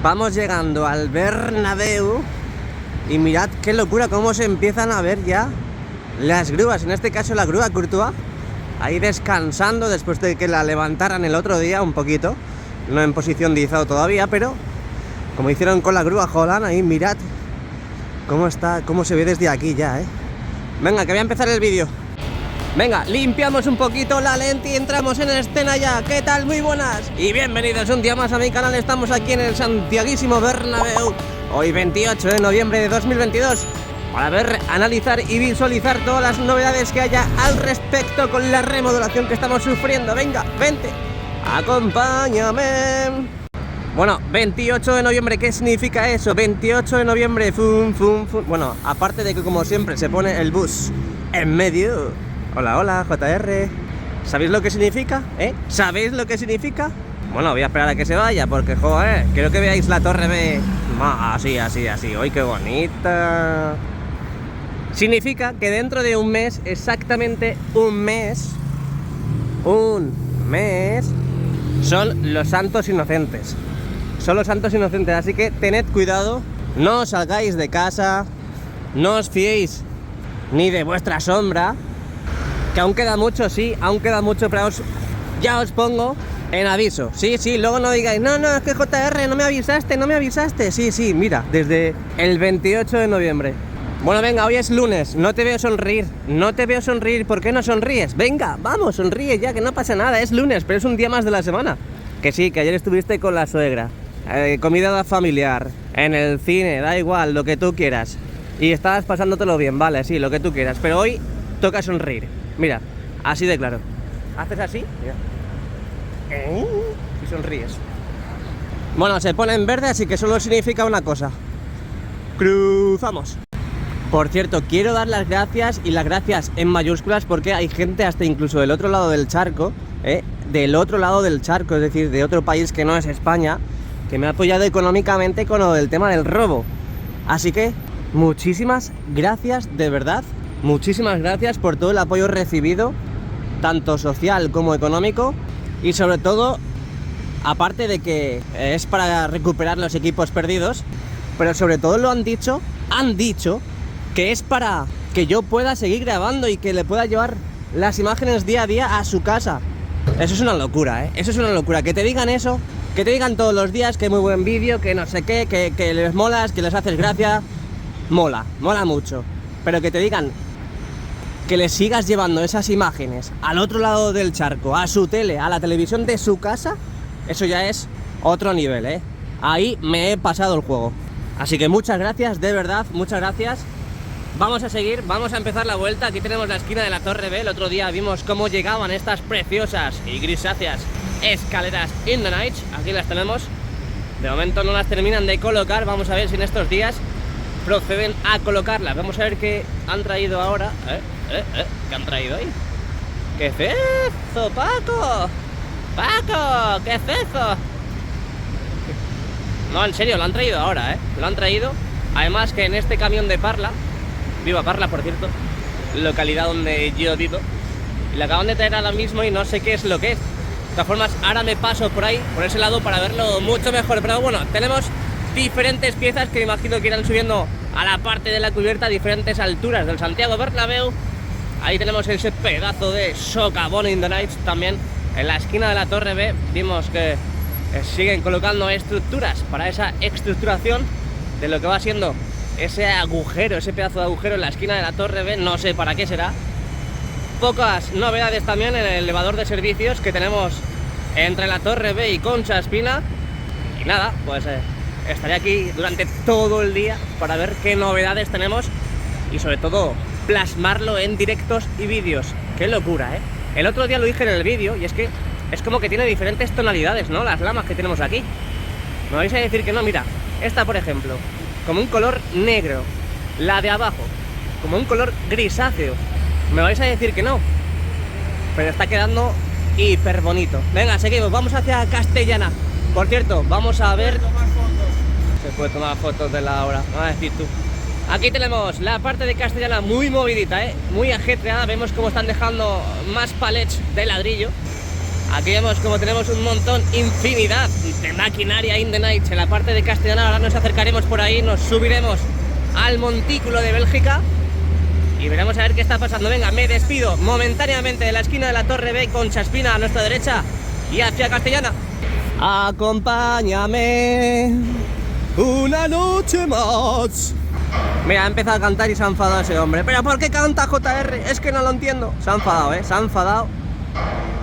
Vamos llegando al Bernabéu y mirad qué locura, cómo se empiezan a ver ya las grúas, en este caso la grúa Courtois, ahí descansando después de que la levantaran el otro día un poquito, no en posición de izado todavía, pero como hicieron con la grúa Holland, ahí mirad cómo está, cómo se ve desde aquí ya, Venga, que voy a empezar el vídeo. Venga, limpiamos un poquito la lente y entramos en escena ya. ¿Qué tal? Muy buenas y bienvenidos un día más a mi canal. Estamos aquí en el santiaguísimo Bernabéu, hoy 28 de noviembre de 2022, para ver, analizar y visualizar todas las novedades que haya al respecto con la remodelación que estamos sufriendo. Venga, vente, acompáñame. Bueno, 28 de noviembre, ¿qué significa eso? 28 de noviembre, fum, fum, fum. Bueno, aparte de que como siempre se pone el bus en medio. Hola, hola, JR. ¿Sabéis lo que significa? ¿Sabéis lo que significa? Bueno, voy a esperar a que se vaya porque, joder, quiero que veáis la Torre B. Así, así, así. ¡Ay, qué bonita! Significa que dentro de un mes, exactamente un mes, son los santos inocentes. Son los santos inocentes, así que tened cuidado, no os salgáis de casa, no os fiéis ni de vuestra sombra, que aún queda mucho, sí, aún queda mucho, pero ya os pongo en aviso. Sí, luego no digáis, no, es que JR, no me avisaste. Sí, mira, desde el 28 de noviembre. Bueno, venga, hoy es lunes, no te veo sonreír, ¿por qué no sonríes? Venga, vamos, sonríe ya, que no pasa nada, es lunes, pero es un día más de la semana. Que sí, que ayer estuviste con la suegra, comida familiar, en el cine, da igual, lo que tú quieras. Y estabas pasándotelo bien, vale, sí, lo que tú quieras, pero hoy toca sonreír. Mira, así de claro. Haces así, mira, y sonríes. Bueno, se pone en verde, así que solo significa una cosa: cruzamos. Por cierto, quiero dar las gracias, y las gracias en mayúsculas, porque hay gente hasta incluso del otro lado del charco, es decir, de otro país que no es España, que me ha apoyado económicamente con lo del tema del robo. Así que muchísimas gracias, de verdad, muchísimas gracias por todo el apoyo recibido, tanto social como económico, y sobre todo, aparte de que es para recuperar los equipos perdidos, pero sobre todo lo han dicho que es para que yo pueda seguir grabando y que le pueda llevar las imágenes día a día a su casa. Eso es una locura, Eso es una locura. Que te digan eso, que te digan todos los días que muy buen vídeo, que no sé qué, que les molas, que les haces gracia. Mola mucho. Pero que te digan que les sigas llevando esas imágenes al otro lado del charco, a su tele, a la televisión de su casa, eso ya es otro nivel, Ahí me he pasado el juego. Así que muchas gracias, de verdad, muchas gracias. Vamos a seguir, vamos a empezar la vuelta. Aquí tenemos la esquina de la Torre B. El otro día vimos cómo llegaban estas preciosas y grisáceas escaleras in the night. Aquí las tenemos. De momento no las terminan de colocar. Vamos a ver si en estos días proceden a colocarlas. Vamos a ver qué han traído ahora. ¿Qué han traído ahí? ¡Qué cezo, Paco! ¡Paco! ¡Qué cezo! No, en serio, lo han traído ahora, Lo han traído. Además que en este camión de Parla, viva Parla, por cierto, localidad donde yo vivo, y la acaban de traer ahora mismo y no sé qué es lo que es. De todas formas, ahora me paso por ahí, por ese lado, para verlo mucho mejor. Pero bueno, tenemos diferentes piezas que me imagino que irán subiendo a la parte de la cubierta a diferentes alturas del Santiago Bernabéu. Ahí tenemos ese pedazo de socavón in the night. También en la esquina de la Torre B vimos que siguen colocando estructuras para esa estructuración de lo que va siendo ese agujero, ese pedazo de agujero en la esquina de la Torre B. No sé para qué será. Pocas novedades también en el elevador de servicios que tenemos entre la Torre B y Concha Espina. Y nada, pues estaré aquí durante todo el día para ver qué novedades tenemos y sobre todo plasmarlo en directos y vídeos. ¡Qué locura, El otro día lo dije en el vídeo, y es que es como que tiene diferentes tonalidades, ¿no? Las lamas que tenemos aquí. Me vais a decir que no, mira, esta por ejemplo, como un color negro. La de abajo, como un color grisáceo. Me vais a decir que no, pero está quedando hiper bonito. Venga, seguimos, vamos hacia Castellana. Por cierto, vamos a ver... Se puede tomar fotos de la hora, vas a decir tú. Aquí tenemos la parte de Castellana muy movidita, muy ajetreada. Vemos cómo están dejando más palets de ladrillo. Aquí vemos como tenemos un montón, infinidad de maquinaria in the night en la parte de Castellana. Ahora nos acercaremos por ahí, nos subiremos al montículo de Bélgica y veremos a ver qué está pasando. Venga, me despido momentáneamente de la esquina de la Torre B con Chaspina a nuestra derecha y hacia Castellana. Acompáñame una noche más. Mira, ha empezado a cantar y se ha enfadado ese hombre. ¿Pero por qué canta JR? Es que no lo entiendo. Se ha enfadado, se ha enfadado.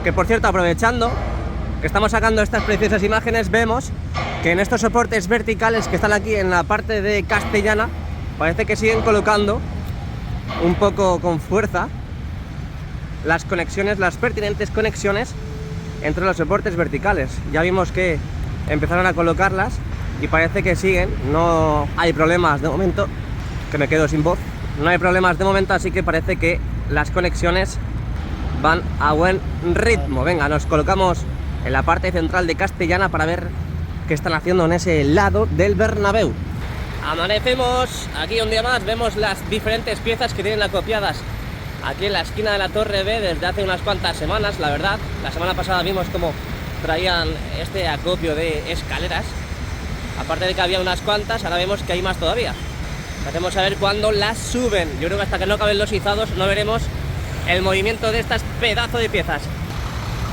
Que por cierto, aprovechando que estamos sacando estas preciosas imágenes, vemos que en estos soportes verticales que están aquí en la parte de Castellana, parece que siguen colocando un poco con fuerza las conexiones, las pertinentes conexiones entre los soportes verticales. Ya vimos que empezaron a colocarlas y parece que siguen. No hay problemas de momento, que me quedo sin voz. No hay problemas de momento, así que parece que las conexiones van a buen ritmo. Venga, nos colocamos en la parte central de Castellana para ver qué están haciendo en ese lado del Bernabéu. Amanecemos aquí un día más, vemos las diferentes piezas que tienen acopiadas aquí en la esquina de la Torre B desde hace unas cuantas semanas, la verdad. La semana pasada vimos cómo traían este acopio de escaleras. Aparte de que había unas cuantas, ahora vemos que hay más todavía. Hacemos a ver cuándo las suben. Yo creo que hasta que no acaben los izados no veremos el movimiento de estas pedazos de piezas.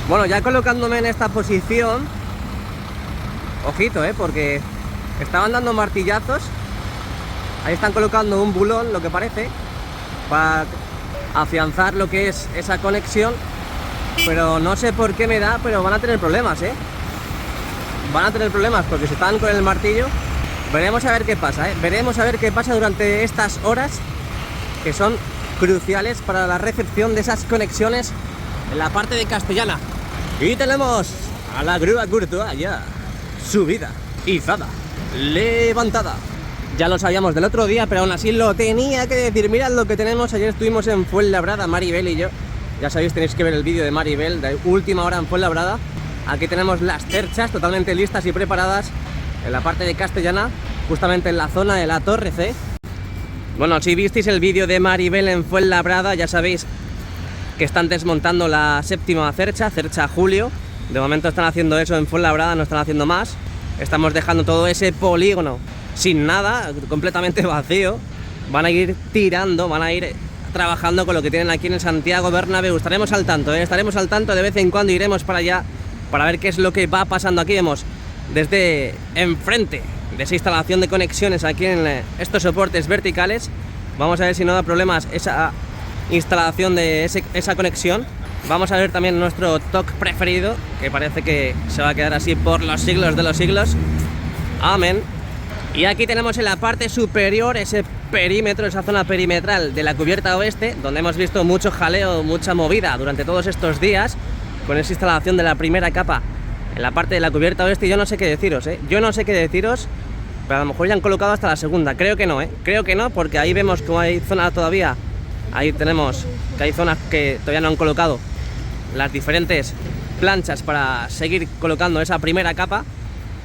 Bueno, ya colocándome en esta posición, ojito, porque estaban dando martillazos. Ahí están colocando un bulón, lo que parece, para afianzar lo que es esa conexión. Pero no sé por qué me da, pero van a tener problemas, van a tener problemas porque si están con el martillo. Veremos a ver qué pasa, veremos a ver qué pasa durante estas horas que son cruciales para la recepción de esas conexiones en la parte de Castellana. Y tenemos a la grúa Courtois ya subida, izada, levantada. Ya lo sabíamos del otro día, pero aún así lo tenía que decir. Mirad lo que tenemos. Ayer estuvimos en Fuenlabrada, Maribel y yo. Ya sabéis, tenéis que ver el vídeo de Maribel de última hora en Fuenlabrada. Aquí tenemos las cerchas totalmente listas y preparadas en la parte de Castellana, justamente en la zona de la Torre C. Bueno, si visteis el vídeo de Maribel en Fuenlabrada, ya sabéis que están desmontando la séptima cercha Julio. De momento están haciendo eso en Fuenlabrada, no están haciendo más. Estamos dejando todo ese polígono sin nada, completamente vacío. Van a ir tirando, van a ir trabajando con lo que tienen aquí en el Santiago Bernabéu. Estaremos al tanto, estaremos al tanto. De vez en cuando iremos para allá para ver qué es lo que va pasando aquí. Vemos desde enfrente de esa instalación de conexiones aquí en estos soportes verticales. Vamos a ver si no da problemas esa instalación de esa conexión. Vamos a ver también nuestro TOC preferido, que parece que se va a quedar así por los siglos de los siglos. Amén. Y aquí tenemos en la parte superior ese perímetro, esa zona perimetral de la cubierta oeste, donde hemos visto mucho jaleo, mucha movida durante todos estos días con esa instalación de la primera capa en la parte de la cubierta oeste. Yo no sé qué deciros, yo no sé qué deciros, pero a lo mejor ya han colocado hasta la segunda. Creo que no, creo que no, porque ahí vemos como hay zonas todavía. Ahí tenemos que hay zonas que todavía no han colocado las diferentes planchas para seguir colocando esa primera capa,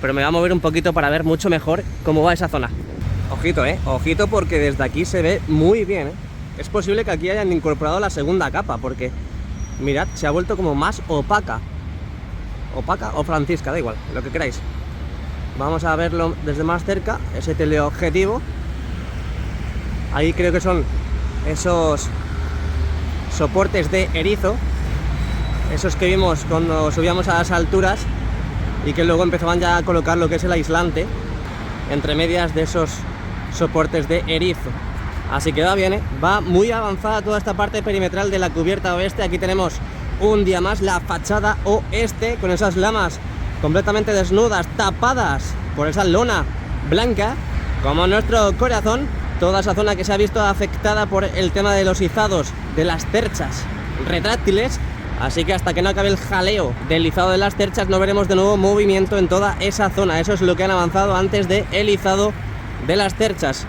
pero me voy a mover un poquito para ver mucho mejor cómo va esa zona. Ojito, ojito, porque desde aquí se ve muy bien, Es posible que aquí hayan incorporado la segunda capa, porque mirad, se ha vuelto como más opaca. Opaca o francisca, da igual, lo que queráis. Vamos a verlo desde más cerca, ese teleobjetivo. Ahí creo que son esos soportes de erizo, esos que vimos cuando subíamos a las alturas y que luego empezaban ya a colocar lo que es el aislante entre medias de esos soportes de erizo. Así que va bien, va muy avanzada toda esta parte perimetral de la cubierta oeste. Aquí tenemos un día más la fachada oeste con esas lamas completamente desnudas, tapadas por esa lona blanca, como nuestro corazón. Toda esa zona que se ha visto afectada por el tema de los izados de las cerchas retráctiles. Así que hasta que no acabe el jaleo del izado de las cerchas no veremos de nuevo movimiento en toda esa zona. Eso es lo que han avanzado antes del izado de las cerchas.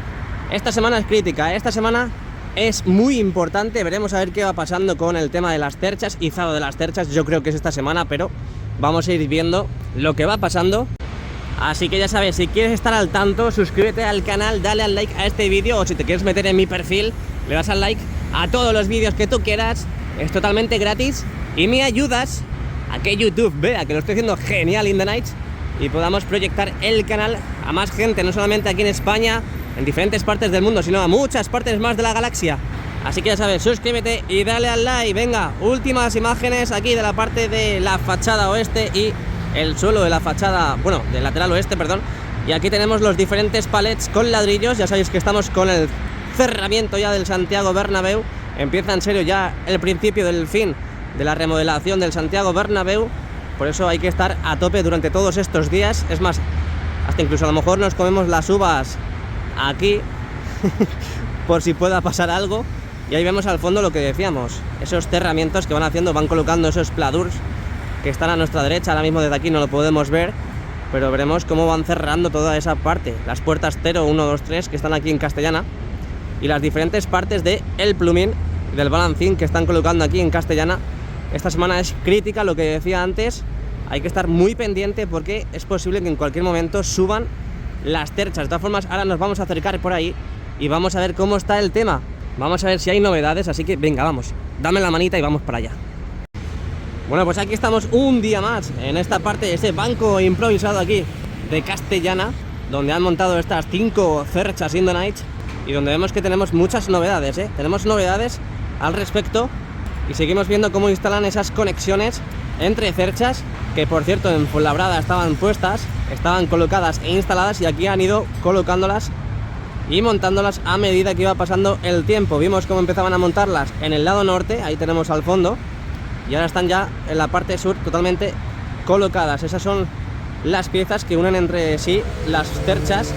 Esta semana es crítica, esta semana es muy importante. Veremos a ver qué va pasando con el tema de las cerchas, izado de las cerchas. Yo creo que es esta semana, pero vamos a ir viendo lo que va pasando. Así que ya sabes, si quieres estar al tanto, suscríbete al canal, dale al like a este vídeo, o si te quieres meter en mi perfil, le das al like a todos los vídeos que tú quieras. Es totalmente gratis y me ayudas a que YouTube vea que lo estoy haciendo genial in the nights y podamos proyectar el canal a más gente, no solamente aquí en España, en diferentes partes del mundo, sino a muchas partes más de la galaxia. Así que ya sabes, suscríbete y dale al like. Venga, últimas imágenes aquí de la parte de la fachada oeste y el suelo de la fachada, bueno, del lateral oeste, perdón. Y aquí tenemos los diferentes palets con ladrillos. Ya sabéis que estamos con el cerramiento ya del Santiago Bernabéu. Empieza en serio ya el principio del fin de la remodelación del Santiago Bernabéu. Por eso hay que estar a tope durante todos estos días. Es más, hasta incluso a lo mejor nos comemos las uvas aquí por si pueda pasar algo. Y ahí vemos al fondo lo que decíamos, esos cerramientos que van haciendo, van colocando esos pladurs que están a nuestra derecha. Ahora mismo desde aquí no lo podemos ver, pero veremos cómo van cerrando toda esa parte. Las puertas 0, 1, 2, 3 que están aquí en Castellana y las diferentes partes del plumín y del balancín que están colocando aquí en Castellana. Esta semana es crítica, lo que decía antes, hay que estar muy pendiente porque es posible que en cualquier momento suban las terchas. De todas formas, ahora nos vamos a acercar por ahí y vamos a ver cómo está el tema. Vamos a ver si hay novedades, así que venga, vamos, dame la manita y vamos para allá. Bueno, pues aquí estamos un día más en esta parte, ese banco improvisado aquí de Castellana, donde han montado estas 5 cerchas in the night y donde vemos que tenemos muchas novedades, ¿eh? Tenemos novedades al respecto y seguimos viendo cómo instalan esas conexiones entre cerchas, que por cierto en Fuenlabrada estaban puestas, estaban colocadas e instaladas y aquí han ido colocándolas y montándolas a medida que iba pasando el tiempo. Vimos cómo empezaban a montarlas en el lado norte, ahí tenemos al fondo, y ahora están ya en la parte sur totalmente colocadas. Esas son las piezas que unen entre sí las cerchas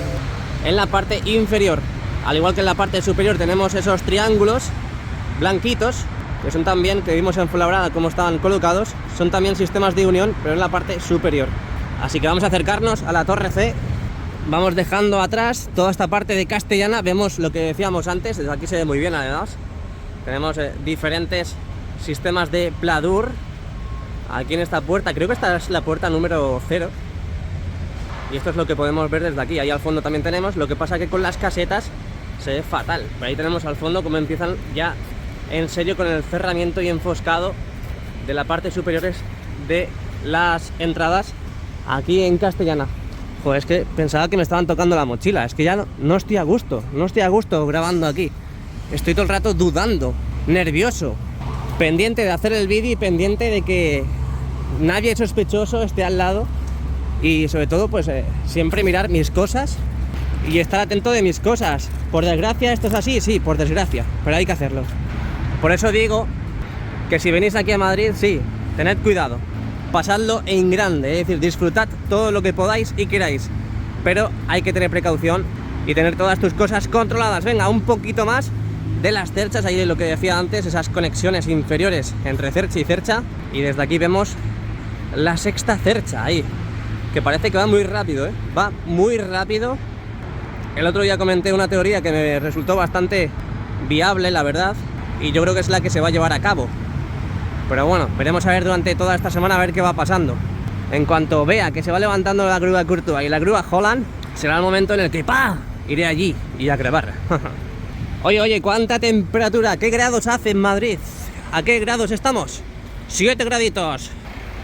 en la parte inferior. Al igual que en la parte superior tenemos esos triángulos blanquitos, que son también, que vimos en Fuenlabrada cómo estaban colocados, son también sistemas de unión, pero en la parte superior. Así que vamos a acercarnos a la Torre C. Vamos dejando atrás toda esta parte de Castellana. Vemos lo que decíamos antes, desde aquí se ve muy bien además. Tenemos diferentes sistemas de pladur aquí en esta puerta. Creo que esta es la puerta número 0. Y esto es lo que podemos ver desde aquí. Ahí al fondo también tenemos. Lo que pasa que con las casetas se ve fatal. Pero ahí tenemos al fondo cómo empiezan ya en serio con el cerramiento y enfoscado de la parte superiores de las entradas aquí en Castellana. Joder, es que pensaba que me estaban tocando la mochila. Es que ya no estoy a gusto. No estoy a gusto grabando aquí. Estoy todo el rato dudando, nervioso, pendiente de hacer el vídeo y pendiente de que nadie sospechoso esté al lado. Y sobre todo, pues siempre mirar mis cosas y estar atento de mis cosas. Por desgracia esto es así, sí, por desgracia, pero hay que hacerlo. Por eso digo que si venís aquí a Madrid, sí, tened cuidado. Pasadlo en grande, es decir, disfrutad todo lo que podáis y queráis, pero hay que tener precaución y tener todas tus cosas controladas. Venga, un poquito más de las cerchas, ahí lo que decía antes, esas conexiones inferiores entre cercha y cercha, y desde aquí vemos la sexta cercha ahí, que parece que va muy rápido, ¿eh? Va muy rápido. El otro día comenté una teoría que me resultó bastante viable, la verdad, y yo creo que es la que se va a llevar a cabo. Pero bueno, veremos a ver durante toda esta semana a ver qué va pasando. En cuanto vea que se va levantando la grúa Courtois y la grúa Holland, será el momento en el que ¡pa! Iré allí y a grabar. Oye, ¿cuánta temperatura? ¿Qué grados hace en Madrid? ¿A qué grados estamos? 7 graditos.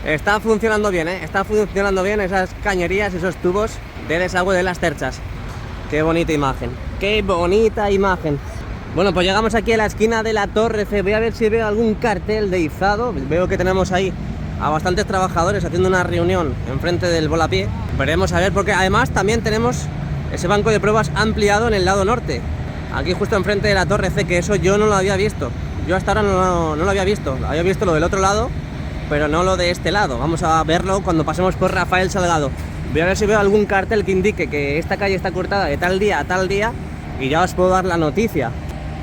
Está funcionando bien, ¿eh? Está funcionando bien esas cañerías, esos tubos de desagüe de las cerchas. Qué bonita imagen. Qué bonita imagen. Bueno, pues llegamos aquí a la esquina de la Torre C. Voy a ver si veo algún cartel de izado. Veo que tenemos ahí a bastantes trabajadores haciendo una reunión enfrente del volapié. Veremos a ver, porque además también tenemos ese banco de pruebas ampliado en el lado norte. Aquí justo enfrente de la Torre C, que eso yo no lo había visto. Yo hasta ahora no lo había visto. Había visto lo del otro lado, pero no lo de este lado. Vamos a verlo cuando pasemos por Rafael Salgado. Voy a ver si veo algún cartel que indique que esta calle está cortada de tal día a tal día y ya os puedo dar la noticia.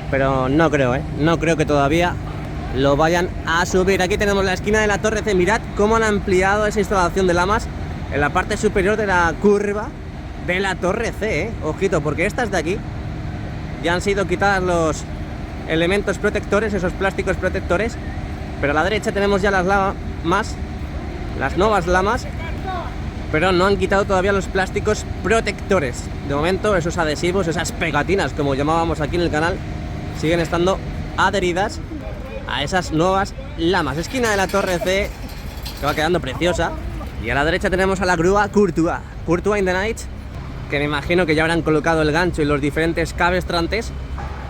Pero no creo, no creo que todavía lo vayan a subir. Aquí tenemos la esquina de la Torre C. Mirad cómo han ampliado esa instalación de lamas en la parte superior de la curva de la Torre C, Ojito, porque estas de aquí ya han sido quitadas los elementos protectores, esos plásticos protectores. Pero a la derecha tenemos ya las lamas, las nuevas lamas, pero no han quitado todavía los plásticos protectores. De momento esos adhesivos, esas pegatinas como llamábamos aquí en el canal, siguen estando adheridas a esas nuevas lamas. Esquina de la Torre C, que va quedando preciosa. Y a la derecha tenemos a la grúa Courtois in the Night, que me imagino que ya habrán colocado el gancho y los diferentes cabestrantes,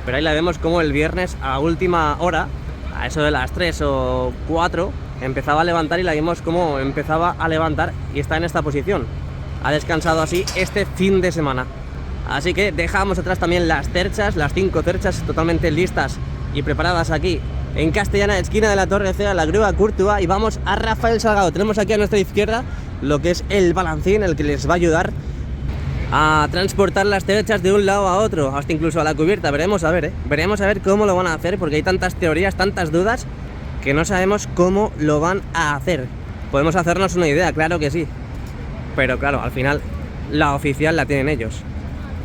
pero ahí la vemos como el viernes a última hora, a eso de las 3 o 4, empezaba a levantar y la vimos como empezaba a levantar y está en esta posición. Ha descansado así este fin de semana. Así que dejamos atrás también las cerchas, las 5 cerchas totalmente listas y preparadas aquí en Castellana, esquina de la Torre C, la grúa Courtois, y vamos a Rafael Salgado. Tenemos aquí a nuestra izquierda lo que es el balancín, el que les va a ayudar a transportar las cerchas de un lado a otro, hasta incluso a la cubierta. Veremos a ver, veremos a ver cómo lo van a hacer, porque hay tantas teorías, tantas dudas, que no sabemos cómo lo van a hacer. Podemos hacernos una idea, claro que sí, pero claro, al final la oficial la tienen ellos.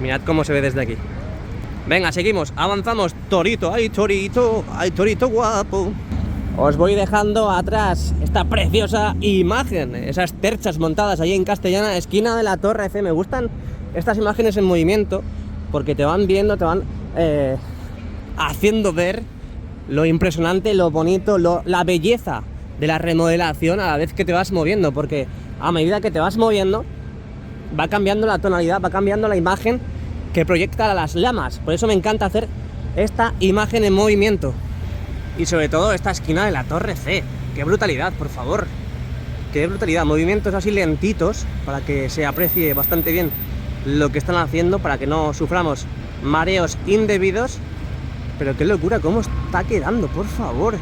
Mirad cómo se ve desde aquí. Venga, seguimos, avanzamos. Torito, ay torito guapo. Os voy dejando atrás esta preciosa imagen, esas cerchas montadas ahí en Castellana, esquina de la Torre C. Me gustan estas imágenes en movimiento porque te van viendo, te van haciendo ver lo impresionante, lo bonito, la belleza de la remodelación a la vez que te vas moviendo, porque a medida que te vas moviendo va cambiando la tonalidad, va cambiando la imagen que proyecta las llamas. Por eso me encanta hacer esta imagen en movimiento. Y sobre todo esta esquina de la Torre C. ¡Qué brutalidad, por favor! ¡Qué brutalidad! Movimientos así lentitos para que se aprecie bastante bien lo que están haciendo, para que no suframos mareos indebidos. Pero qué locura, cómo está quedando, por favor.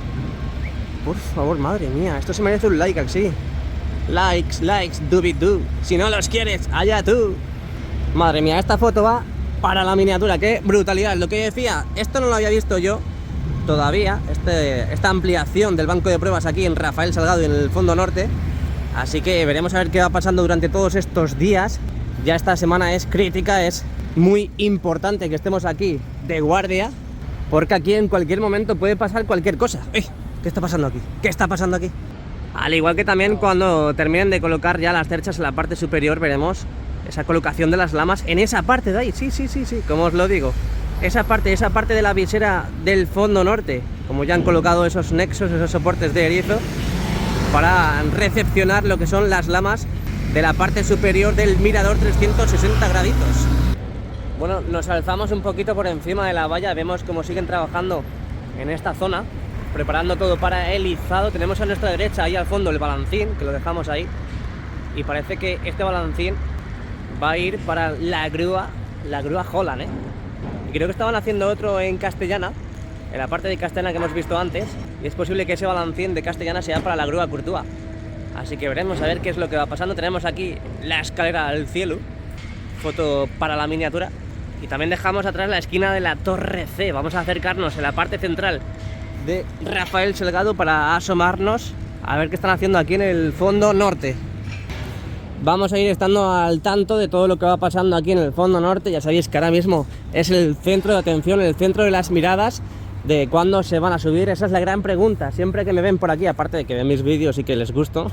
Por favor, madre mía, esto se merece un like así. Likes, doobie-doo. Si no los quieres, allá tú. Madre mía, esta foto va para la miniatura. ¡Qué brutalidad! Lo que decía, esto no lo había visto yo todavía, esta ampliación del banco de pruebas aquí en Rafael Salgado y en el fondo norte. Así que veremos a ver qué va pasando durante todos estos días. Ya esta semana es crítica, es muy importante que estemos aquí de guardia, porque aquí en cualquier momento puede pasar cualquier cosa. ¿Qué está pasando aquí? ¿Qué está pasando aquí? Al igual que también cuando terminen de colocar ya las cerchas en la parte superior, veremos esa colocación de las lamas en esa parte de ahí. Sí, como os lo digo. Esa parte de la visera del fondo norte, como ya han colocado esos nexos, esos soportes de erizo, para recepcionar lo que son las lamas de la parte superior del mirador 360 graditos. Bueno, nos alzamos un poquito por encima de la valla, vemos cómo siguen trabajando en esta zona, preparando todo para el izado. Tenemos a nuestra derecha, ahí al fondo, el balancín, que lo dejamos ahí, y parece que este balancín va a ir para la grúa Holland, Y creo que estaban haciendo otro en Castellana, en la parte de Castellana que hemos visto antes, y es posible que ese balancín de Castellana sea para la grúa Courtois. Así que veremos a ver qué es lo que va pasando. Tenemos aquí la escalera al cielo, foto para la miniatura, y también dejamos atrás la esquina de la Torre C. Vamos a acercarnos en la parte central de Rafael Salgado para asomarnos a ver qué están haciendo aquí en el fondo norte. Vamos a ir estando al tanto de todo lo que va pasando aquí en el fondo norte. Ya sabéis que ahora mismo es el centro de atención, el centro de las miradas de cuándo se van a subir. Esa es la gran pregunta. Siempre que me ven por aquí, aparte de que ven mis vídeos y que les gusto,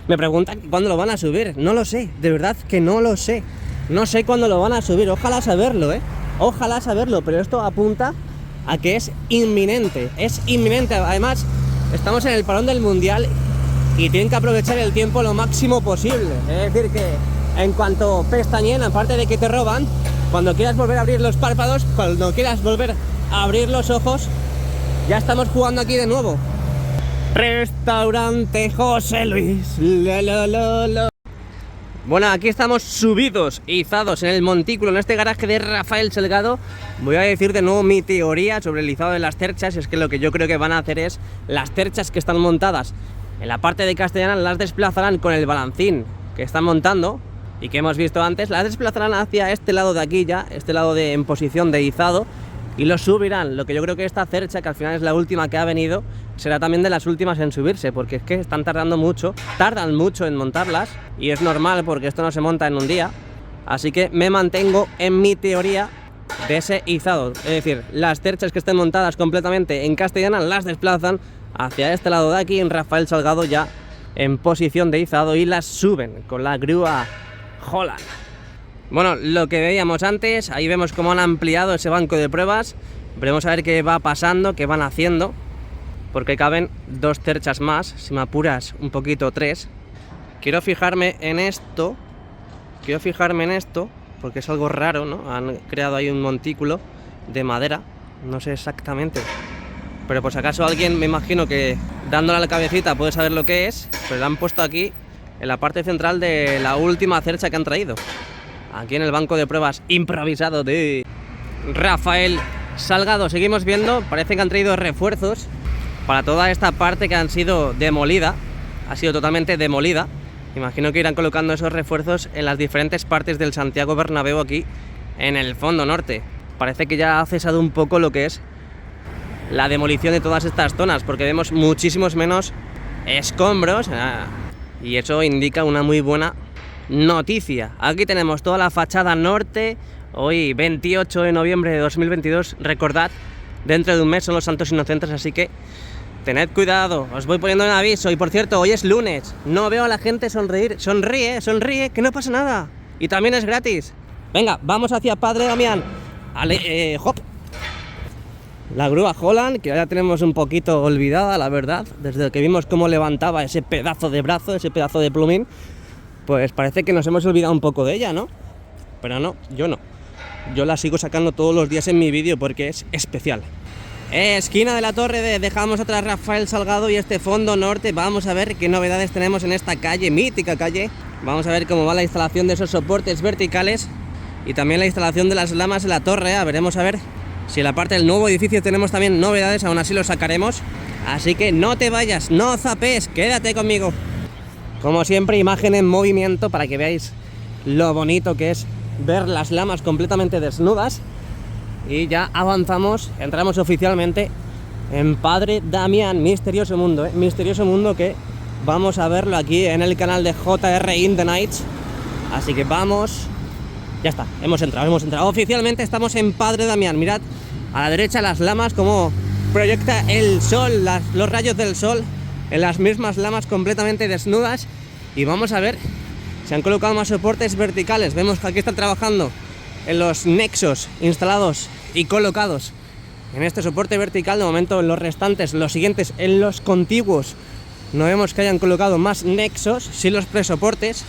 me preguntan cuándo lo van a subir. No lo sé, de verdad que no lo sé. No sé cuándo lo van a subir. Ojalá saberlo, Ojalá saberlo, pero esto apunta a que es inminente. Es inminente. Además, estamos en el parón del Mundial y tienen que aprovechar el tiempo lo máximo posible. Es decir que en cuanto pestañeen, aparte de que te roban, cuando quieras volver a abrir los párpados, cuando quieras volver a abrir los ojos, ya estamos jugando aquí de nuevo. Restaurante José Luis. Bueno, aquí estamos subidos, izados en el montículo, en este garaje de Rafael Salgado. Voy a decir de nuevo mi teoría sobre el izado de las cerchas. Es que lo que yo creo que van a hacer es las cerchas que están montadas en la parte de Castellana, las desplazarán con el balancín que están montando y que hemos visto antes, las desplazarán hacia este lado de aquí ya, este lado de en posición de izado, y los subirán. Lo que yo creo que esta cercha, que al final es la última que ha venido, será también de las últimas en subirse, porque es que están tardando mucho, tardan mucho en montarlas, y es normal porque esto no se monta en un día. Así que me mantengo en mi teoría de ese izado, es decir, las cerchas que estén montadas completamente en Castellana las desplazan hacia este lado de aquí en Rafael Salgado ya en posición de izado y las suben con la grúa Holland. Bueno, lo que veíamos antes, ahí vemos cómo han ampliado ese banco de pruebas. Veremos a ver qué va pasando, qué van haciendo. porque caben 2 cerchas más, si me apuras un poquito 3. Quiero fijarme en esto, porque es algo raro, ¿no? Han creado ahí un montículo de madera, no sé exactamente, pero por si acaso alguien, me imagino que dándole a la cabecita puede saber lo que es, pero lo han puesto aquí en la parte central de la última cercha que han traído, aquí en el banco de pruebas improvisado de Rafael Salgado. Seguimos viendo, parece que han traído refuerzos para toda esta parte que han sido demolida, ha sido totalmente demolida. Imagino que irán colocando esos refuerzos en las diferentes partes del Santiago Bernabéu aquí en el fondo norte. Parece que ya ha cesado un poco lo que es la demolición de todas estas zonas, porque vemos muchísimos menos escombros y eso indica una muy buena noticia. Aquí tenemos toda la fachada norte, hoy 28 de noviembre de 2022, recordad, dentro de un mes son los Santos Inocentes, así que tened cuidado, os voy poniendo un aviso. Y por cierto, hoy es lunes, no veo a la gente sonreír. Sonríe, que no pasa nada. Y también es gratis. Venga, vamos hacia Padre Damián. Hop. La grúa Holland, que ya tenemos un poquito olvidada, la verdad. Desde que vimos cómo levantaba ese pedazo de brazo, ese pedazo de plumín, pues parece que nos hemos olvidado un poco de ella, ¿no? Pero no, yo no. Yo la sigo sacando todos los días en mi vídeo porque es especial. Esquina de la Torre D, dejamos atrás Rafael Salgado y este fondo norte. Vamos a ver qué novedades tenemos en esta calle, mítica calle. Vamos a ver cómo va la instalación de esos soportes verticales y también la instalación de las lamas en la torre. Veremos a ver si en la parte del nuevo edificio tenemos también novedades, aún así lo sacaremos. Así que no te vayas, no zapes, quédate conmigo. Como siempre, imagen en movimiento para que veáis lo bonito que es ver las lamas completamente desnudas. Y ya avanzamos, entramos oficialmente en Padre Damián, misterioso mundo, misterioso mundo que vamos a verlo aquí en el canal de JR in the Nights. Así que vamos, ya está, hemos entrado. Oficialmente estamos en Padre Damián, mirad a la derecha las lamas, como proyecta el sol, los rayos del sol en las mismas lamas completamente desnudas. Y vamos a ver, se han colocado más soportes verticales, vemos que aquí están trabajando en los nexos instalados y colocados en este soporte vertical. De momento en los restantes, los siguientes, en los contiguos, no vemos que hayan colocado más nexos, sí los presoportes.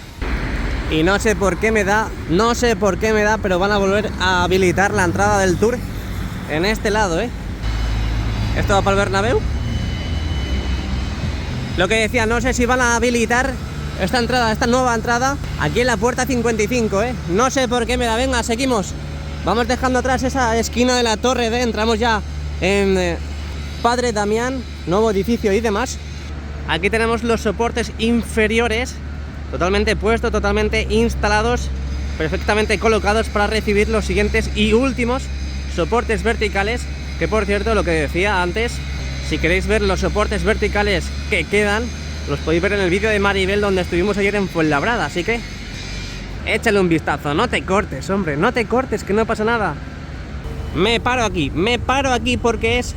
Y no sé por qué me da, pero van a volver a habilitar la entrada del Tour en este lado, Esto va para el Bernabéu. Lo que decía, no sé si van a habilitar esta entrada, esta nueva entrada, aquí en la puerta 55, No sé por qué me da. Venga, seguimos. Vamos dejando atrás esa esquina de la Torre D, entramos ya en Padre Damián, nuevo edificio y demás. Aquí tenemos los soportes inferiores, totalmente puestos, totalmente instalados, perfectamente colocados para recibir los siguientes y últimos soportes verticales. Que por cierto, lo que decía antes, si queréis ver los soportes verticales que quedan, los podéis ver en el vídeo de Maribel donde estuvimos ayer en Fuenlabrada, así que échale un vistazo. No te cortes, hombre, no te cortes, que no pasa nada. Me paro aquí porque es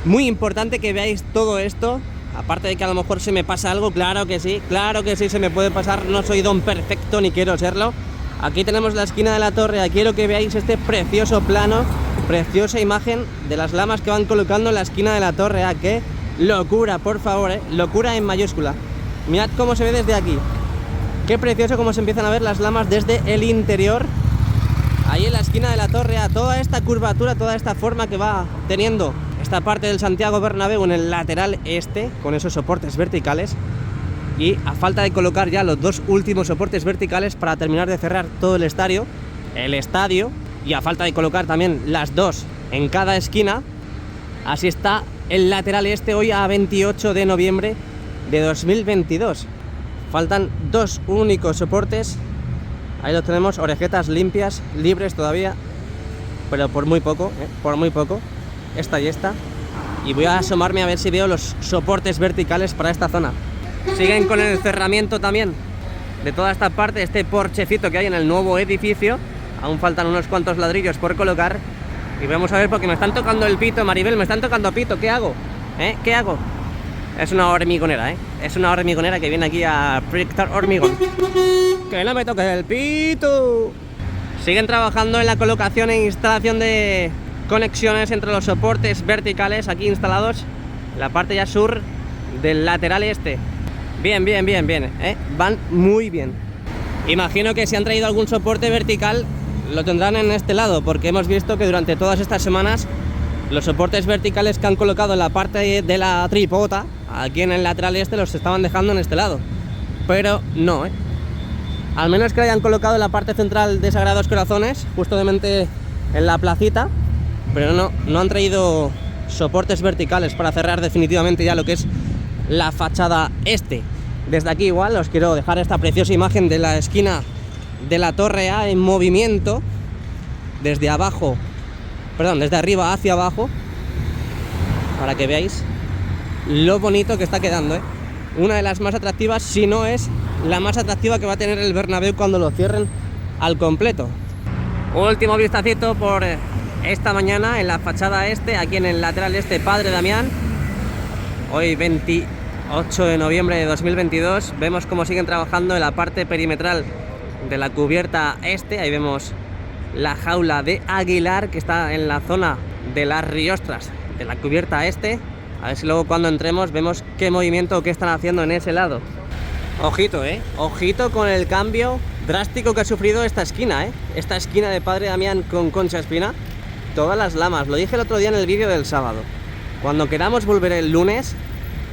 muy importante que veáis todo esto. Aparte de que a lo mejor se me pasa algo, claro que sí se me puede pasar, no soy don perfecto ni quiero serlo. Aquí tenemos la esquina de la torre, quiero que veáis este precioso plano, preciosa imagen de las lamas que van colocando en la esquina de la torre. Qué locura, por favor, locura en mayúscula. Mirad cómo se ve desde aquí. Qué precioso cómo se empiezan a ver las lamas desde el interior. Ahí en la esquina de la torre, toda esta curvatura, toda esta forma que va teniendo esta parte del Santiago Bernabéu en el lateral este, con esos soportes verticales. Y a falta de colocar ya los dos últimos soportes verticales para terminar de cerrar todo el estadio, y a falta de colocar también las dos en cada esquina, así está el lateral este hoy a 28 de noviembre de 2022. Faltan dos únicos soportes. Ahí los tenemos, orejetas limpias, libres todavía, pero por muy poco, esta y esta. Y voy a asomarme a ver si veo los soportes verticales para esta zona. Siguen con el cerramiento también de toda esta parte, este porchecito que hay en el nuevo edificio. Aún faltan unos cuantos ladrillos por colocar. Y vamos a ver, porque me están tocando el pito, Maribel, me están tocando pito, ¿qué hago? ¿Qué hago? Es una hormigonera, Es una hormigonera que viene aquí a proyectar hormigón. ¡Que no me toques el pito! Siguen trabajando en la colocación e instalación de conexiones entre los soportes verticales aquí instalados la parte ya sur del lateral este. Bien, bien, bien, bien, van muy bien. Imagino que si han traído algún soporte vertical lo tendrán en este lado, porque hemos visto que durante todas estas semanas los soportes verticales que han colocado en la parte de la tripota, aquí en el lateral este, los estaban dejando en este lado. Pero no, al menos que lo hayan colocado en la parte central de Sagrados Corazones, justamente en la placita, pero no han traído soportes verticales para cerrar definitivamente ya lo que es la fachada este. Desde aquí igual os quiero dejar esta preciosa imagen de la esquina de la Torre A en movimiento, desde abajo, perdón, desde arriba hacia abajo, para que veáis lo bonito que está quedando, Una de las más atractivas, si no es la más atractiva que va a tener el Bernabéu cuando lo cierren al completo. Último vistacito por esta mañana en la fachada este, aquí en el lateral este Padre Damián. Hoy 28 de noviembre de 2022, vemos cómo siguen trabajando en la parte perimetral de la cubierta este. Ahí vemos la jaula de Aguilar, que está en la zona de las riostras de la cubierta este. A ver si luego cuando entremos vemos qué movimiento o qué están haciendo en ese lado. Ojito, ojito con el cambio drástico que ha sufrido esta esquina, esta esquina de Padre Damián con Concha Espina. Todas las lamas, lo dije el otro día en el vídeo del sábado. Cuando queramos volver el lunes,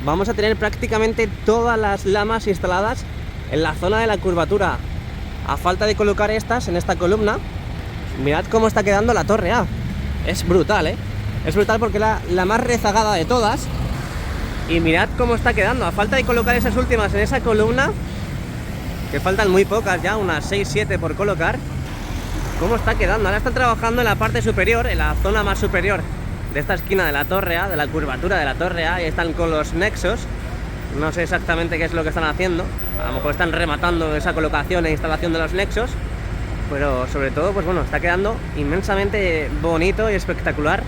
vamos a tener prácticamente todas las lamas instaladas en la zona de la curvatura. A falta de colocar estas en esta columna, mirad cómo está quedando la Torre A. Es brutal, Es brutal porque la más rezagada de todas. Y mirad cómo está quedando. A falta de colocar esas últimas en esa columna, que faltan muy pocas ya, unas 6-7 por colocar. ¿Cómo está quedando? Ahora están trabajando en la parte superior, en la zona más superior de esta esquina de la Torre A, de la curvatura de la Torre A. Y están con los nexos. No sé exactamente qué es lo que están haciendo. A lo mejor están rematando esa colocación e instalación de los nexos. Pero sobre todo, pues bueno, está quedando inmensamente bonito y espectacular.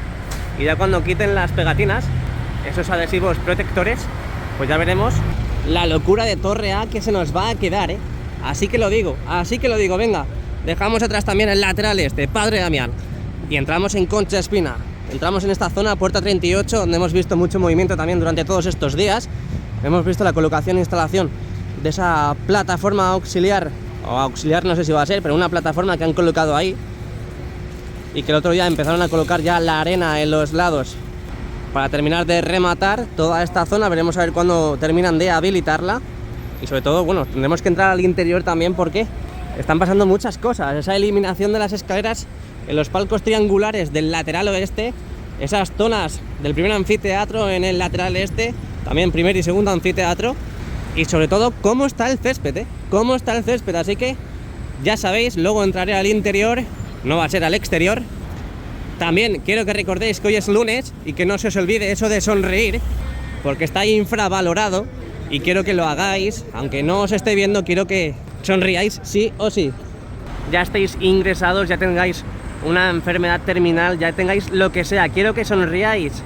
Y ya cuando quiten las pegatinas, esos adhesivos protectores, pues ya veremos la locura de Torre A que se nos va a quedar, Así que lo digo, venga. Dejamos atrás también el lateral este, Padre Damián. Y entramos en Concha Espina. Entramos en esta zona, puerta 38, donde hemos visto mucho movimiento también durante todos estos días. Hemos visto la colocación e instalación de esa plataforma auxiliar, o auxiliar no sé si va a ser, pero una plataforma que han colocado ahí. Y que el otro día empezaron a colocar ya la arena en los lados para terminar de rematar toda esta zona. Veremos a ver cuándo terminan de habilitarla. Y sobre todo, bueno, tendremos que entrar al interior también porque están pasando muchas cosas. Esa eliminación de las escaleras en los palcos triangulares del lateral oeste, esas zonas del primer anfiteatro en el lateral este, también primer y segundo anfiteatro, y sobre todo cómo está el césped, cómo está el césped. Así que ya sabéis, luego entraré al interior, no va a ser al exterior. También quiero que recordéis que hoy es lunes y que no se os olvide eso de sonreír, porque está infravalorado y quiero que lo hagáis, aunque no os esté viendo, quiero que sonriáis sí o sí. Ya estéis ingresados, ya tengáis una enfermedad terminal, ya tengáis lo que sea, quiero que sonriáis.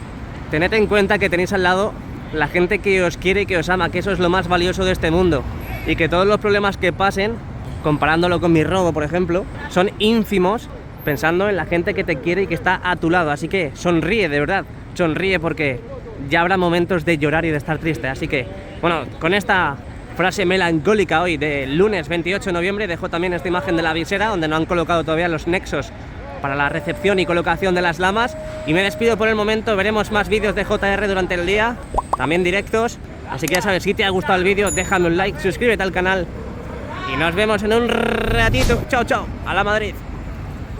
Tened en cuenta que tenéis al lado la gente que os quiere y que os ama, que eso es lo más valioso de este mundo, y que todos los problemas que pasen, comparándolo con mi robo por ejemplo, son ínfimos pensando en la gente que te quiere y que está a tu lado. Así que sonríe, de verdad, sonríe, porque ya habrá momentos de llorar y de estar triste. Así que, bueno, con esta frase melancólica hoy de lunes 28 de noviembre, dejo también esta imagen de la visera, donde no han colocado todavía los nexos para la recepción y colocación de las lamas. Y me despido por el momento, veremos más vídeos de JR durante el día, también directos. Así que ya sabes, si te ha gustado el vídeo, déjame un like, suscríbete al canal y nos vemos en un ratito. Chao, chao, a la Madrid.